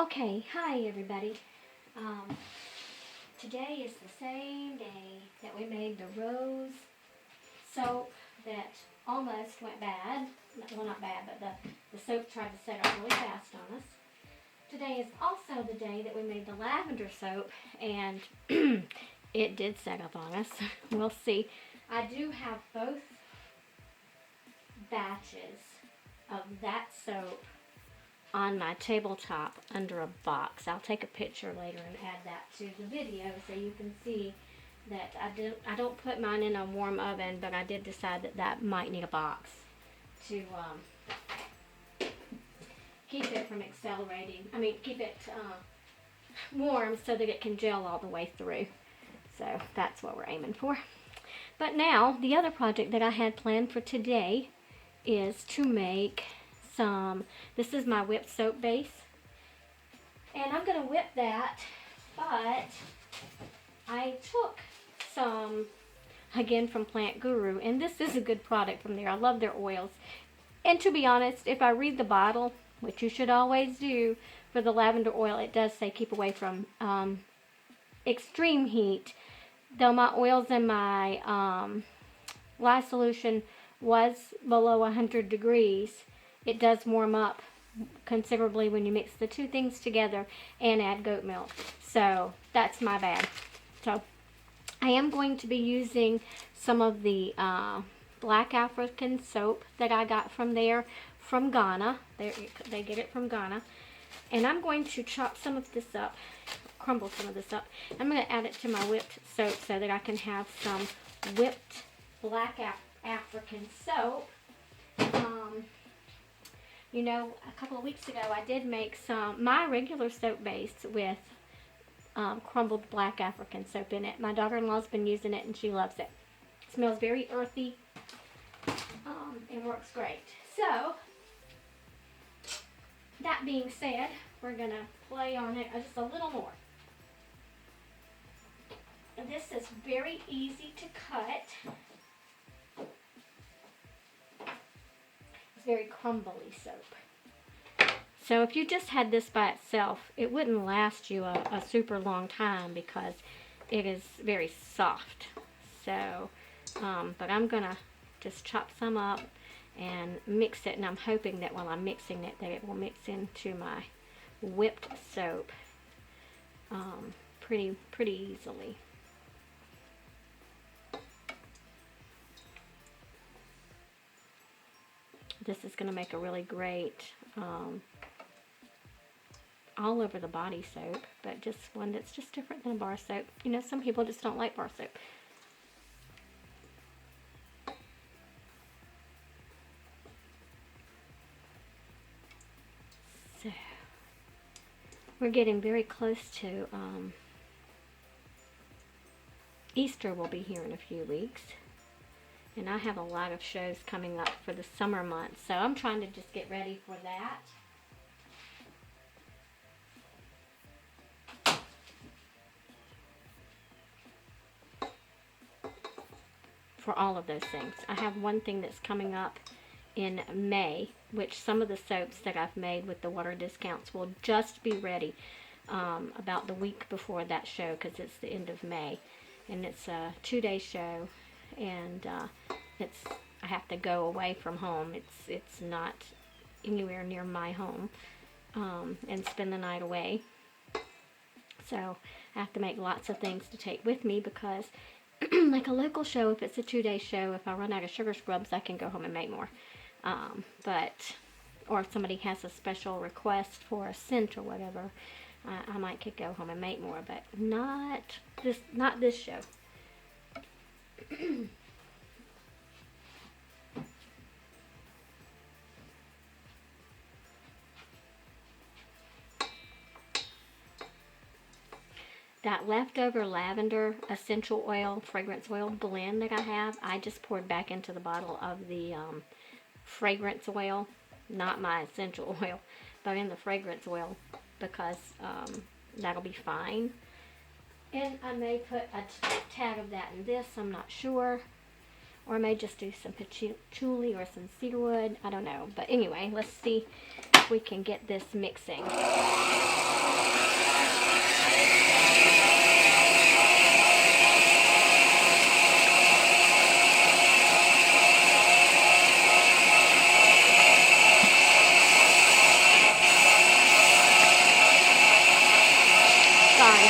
Okay, hi everybody. Today is the same day that we made the rose soap that almost went bad. Well, not bad, but the soap tried to set off really fast on us. Today is also the day that we made the lavender soap, and it did set up on us. We'll see. I do have both batches of that soap on my tabletop under a box. I'll take a picture later and add that to the video so you can see that I don't put mine in a warm oven, but I did decide that might need a box to keep it from accelerating. Keep it warm so that it can gel all the way through. So that's what we're aiming for. But now, the other project that I had planned for today is to make this is my whipped soap base, and I'm going to whip that, but I took some, again, from Plant Guru, and this is a good product from there. I love their oils, and to be honest, if I read the bottle, which you should always do for the lavender oil, it does say keep away from extreme heat, though my oils in my lye solution was below 100 degrees. It does warm up considerably when you mix the two things together and add goat milk. So that's my bad. So I am going to be using some of the black African soap that I got from there, from Ghana. They get it from Ghana. And I'm going to chop some of this up, crumble some of this up. I'm going to add it to my whipped soap so that I can have some whipped black African soap. You know, a couple of weeks ago I did make my regular soap base with crumbled black African soap in it. My daughter-in-law's been using it and she loves it. It smells very earthy and works great. So, that being said, we're going to play on it just a little more. And this is very easy to cut. Very crumbly soap. So if you just had this by itself, it wouldn't last you a super long time because it is very soft. So, but I'm gonna just chop some up and mix it, and I'm hoping that while I'm mixing it, that it will mix into my whipped soap pretty easily. This is going to make a really great all over the body soap, but just one that's just different than a bar soap. You know, some people just don't like bar soap. So, we're getting very close to Easter will be here in a few weeks. And I have a lot of shows coming up for the summer months, so I'm trying to just get ready for that. For all of those things. I have one thing that's coming up in May, which some of the soaps that I've made with the water discounts will just be ready about the week before that show, because it's the end of May. And it's a 2-day show. And I have to go away from home. It's not anywhere near my home, and spend the night away. So I have to make lots of things to take with me because, like a local show, if it's a 2-day show, if I run out of sugar scrubs, I can go home and make more. Or if somebody has a special request for a scent or whatever, I might could go home and make more, but not this show. That leftover lavender essential oil, fragrance oil blend that I have, I just poured back into the bottle of the fragrance oil, not my essential oil, but in the fragrance oil, because that'll be fine. And I may put a tad of that in this, I'm not sure. Or I may just do some patchouli or some cedarwood. I don't know. But anyway, let's see if we can get this mixing. Sorry.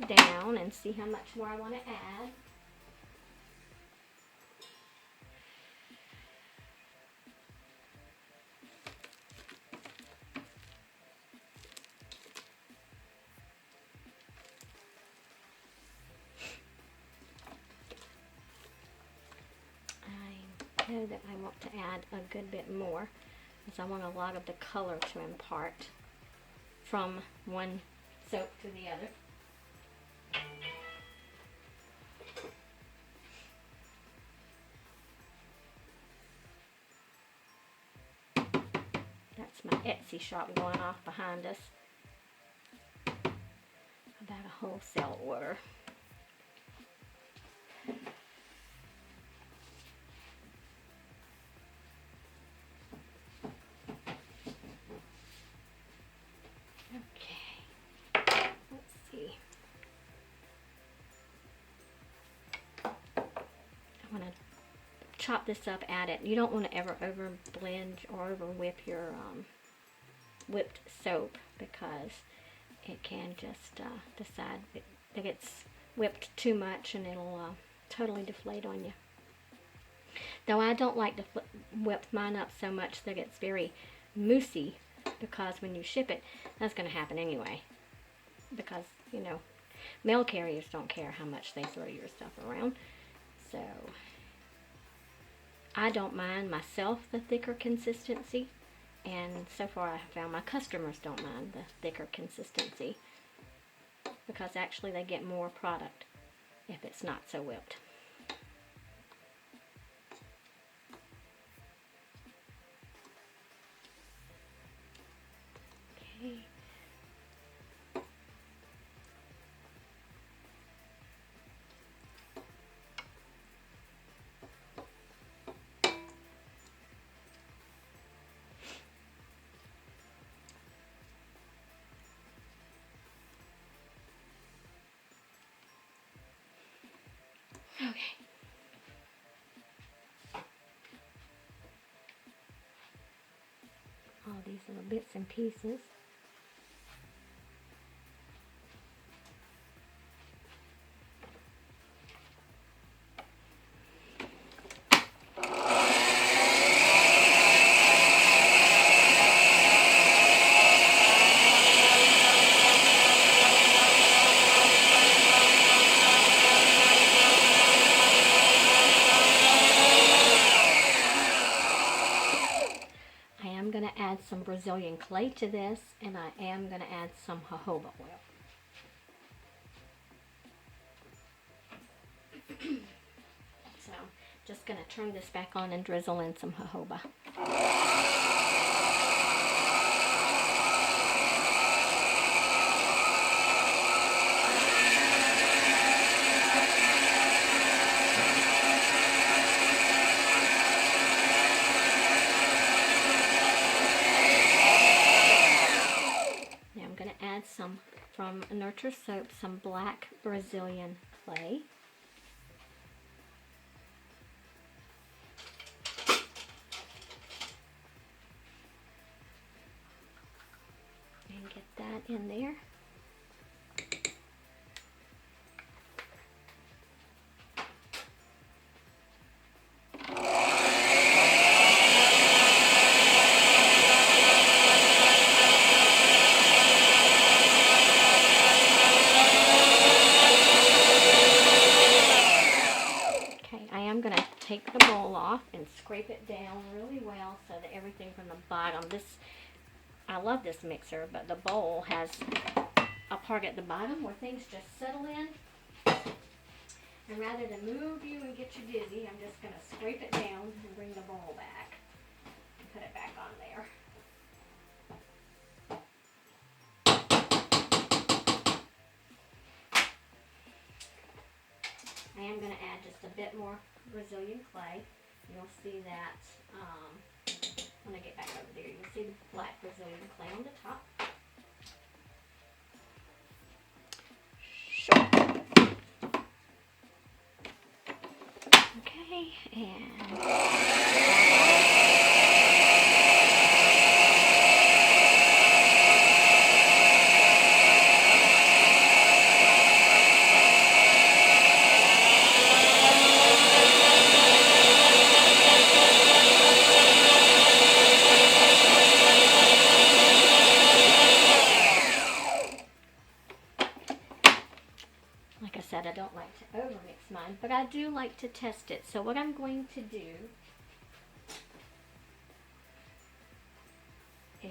Down and see how much more I want to add. I know that I want to add a good bit more because I want a lot of the color to impart from one soap to the other. That's my Etsy shop going off behind us about a wholesale order. Okay, let's see. I want to chop this up, add it. You don't want to ever over blend or over whip your whipped soap because it can just decide that it gets whipped too much and it'll totally deflate on you. Though I don't like to whip mine up so much that it's very moussey, because when you ship it, that's going to happen anyway. Because, you know, mail carriers don't care how much they throw your stuff around. So I don't mind myself the thicker consistency, and so far I have found my customers don't mind the thicker consistency because actually they get more product if it's not so whipped. Okay. Okay. All these little bits and pieces. Some Brazilian clay to this, and I am going to add some jojoba oil. So just going to turn this back on and drizzle in some jojoba. Some from Nurture Soap, some black Brazilian clay. And get that in there. Take the bowl off and scrape it down really well so that everything from the bottom, I love this mixer, but the bowl has a part at the bottom where things just settle in, And rather than move you and get you dizzy, I'm just going to scrape it down and bring the bowl back and put it back on there. I am going to add just a bit more Brazilian clay. You'll see that when I get back over there. You'll see the black Brazilian clay on the top. Okay, and like I said, I don't like to overmix mine, but I do like to test it. So what I'm going to do is,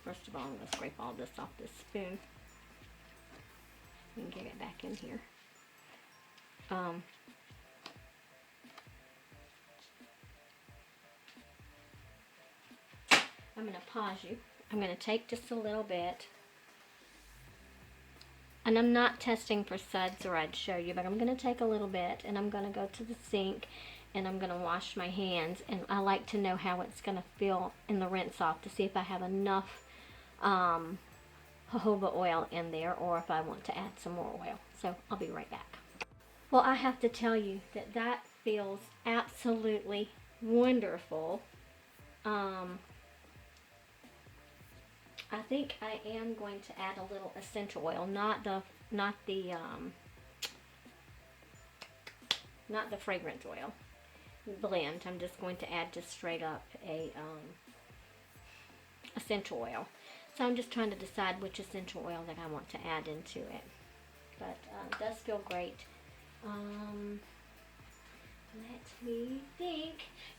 first of all, I'm going to scrape all this off this spoon and get it back in here. I'm going to pause you. I'm going to take just a little bit. And I'm not testing for suds or I'd show you, but I'm going to take a little bit and I'm going to go to the sink and I'm going to wash my hands. And I like to know how it's going to feel in the rinse off to see if I have enough jojoba oil in there or if I want to add some more oil. So I'll be right back. Well, I have to tell you that that feels absolutely wonderful. I think I am going to add a little essential oil, not the fragrant oil blend. I'm just going to add just straight up a essential oil. So I'm just trying to decide which essential oil that I want to add into it. But it does feel great. Let me think.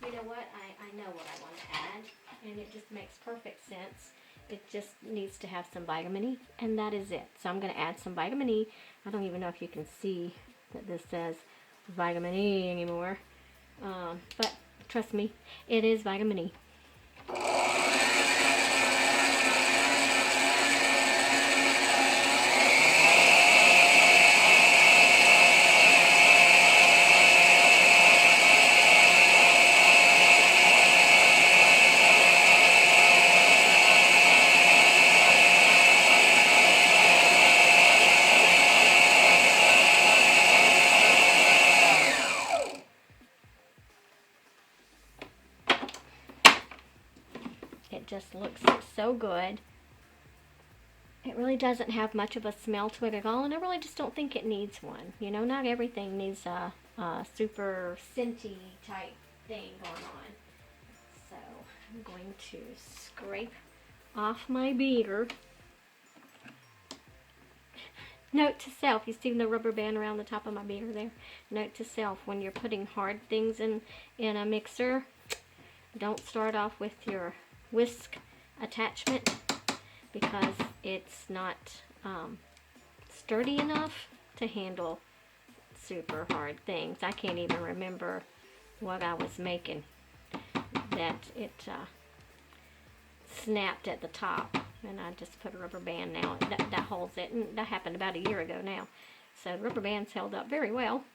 You know what? I know what I want to add, and it just makes perfect sense. It just needs to have some vitamin E, and that is it. So I'm going to add some vitamin E. I don't even know if you can see that this says vitamin E anymore. But trust me, it is vitamin E. It just looks so good. It really doesn't have much of a smell to it at all, and I really just don't think it needs one. You know, not everything needs a super scenty type thing going on. So I'm going to scrape off my beater. Note to self, you see the rubber band around the top of my beater there? Note to self, when you're putting hard things in a mixer, don't start off with your whisk attachment because it's not sturdy enough to handle super hard things. I can't even remember what I was making that it snapped at the top, and I just put a rubber band now that holds it, and that happened about a year ago now. So the rubber band's held up very well,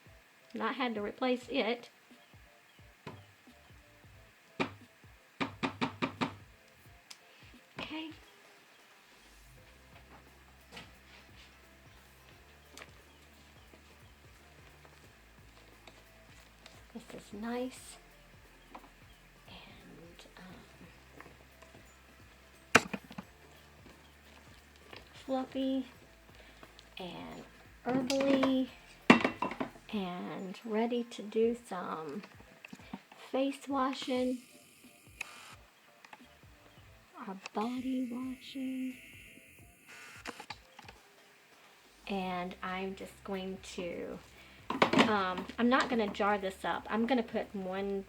and I had to replace it. Okay. This is nice and fluffy and herbally and ready to do some face washing or body washing. And I'm just going to I'm not going to jar this up. I'm going to put one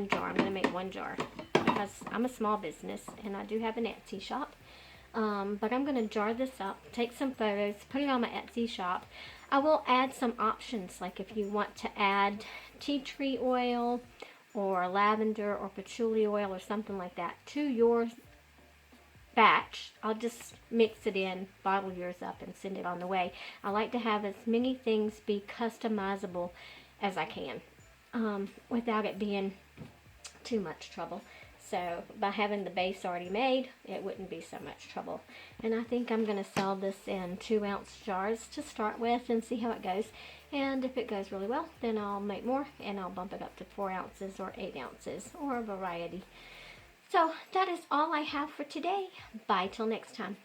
jar. I'm going to make one jar because I'm a small business and I do have an Etsy shop. But I'm going to jar this up, take some photos, put it on my Etsy shop. I will add some options, like if you want to add tea tree oil or lavender or patchouli oil or something like that to your batch. I'll just mix it in, bottle yours up, and send it on the way. I like to have as many things be customizable as I can, without it being too much trouble. So by having the base already made, it wouldn't be so much trouble. And I think I'm going to sell this in 2-ounce jars to start with and see how it goes. And if it goes really well, then I'll make more and I'll bump it up to 4 ounces or 8 ounces or a variety. So that is all I have for today. Bye till next time.